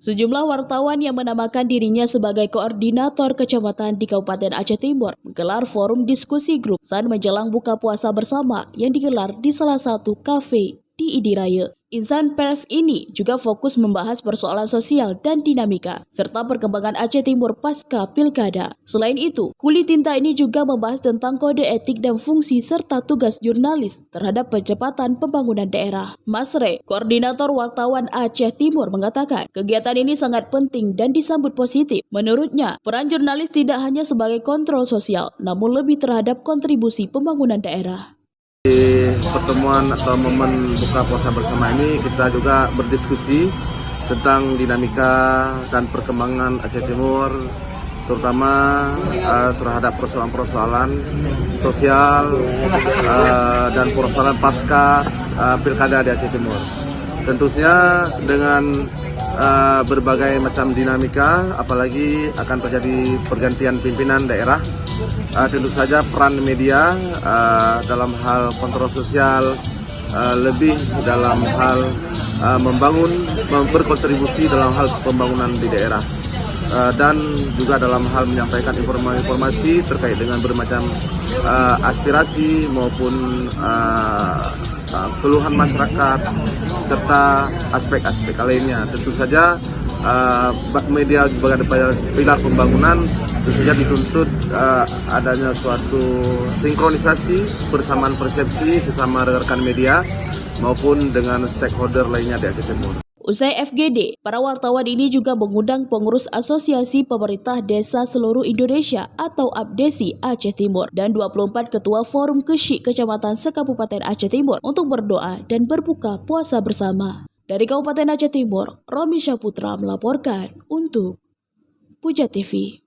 Sejumlah wartawan yang menamakan dirinya sebagai koordinator kecamatan di Kabupaten Aceh Timur menggelar forum diskusi grup saat menjelang buka puasa bersama yang digelar di salah satu kafe di Idiraya. Insan pers ini juga fokus membahas persoalan sosial dan dinamika, serta perkembangan Aceh Timur pasca pilkada. Selain itu, Kulit Tinta ini juga membahas tentang kode etik dan fungsi serta tugas jurnalis terhadap percepatan pembangunan daerah. Mas Re, koordinator wartawan Aceh Timur, mengatakan kegiatan ini sangat penting dan disambut positif. Menurutnya, peran jurnalis tidak hanya sebagai kontrol sosial, namun lebih terhadap kontribusi pembangunan daerah. Di pertemuan atau momen buka puasa bersama ini kita juga berdiskusi tentang dinamika dan perkembangan Aceh Timur, terutama terhadap persoalan-persoalan sosial dan persoalan pasca pilkada di Aceh Timur. Tentunya dengan berbagai macam dinamika, apalagi akan terjadi pergantian pimpinan daerah. Tentu saja peran media dalam hal kontrol sosial, lebih dalam hal berkontribusi dalam hal pembangunan di daerah, dan juga dalam hal menyampaikan informasi terkait dengan bermacam aspirasi maupun keluhan masyarakat serta aspek-aspek lainnya. Tentu saja media sebagai pilar pembangunan tentu saja dituntut adanya suatu sinkronisasi, persamaan persepsi sesama rekan media maupun dengan stakeholder lainnya di Aceh Timur. Usai FGD, para wartawan ini juga mengundang pengurus Asosiasi Pemerintah Desa Seluruh Indonesia atau APDESI Aceh Timur dan 24 ketua Forum Kesyik Kecamatan se-Kabupaten Aceh Timur untuk berdoa dan berbuka puasa bersama. Dari Kabupaten Aceh Timur, Romi Syaputra melaporkan untuk Puja TV.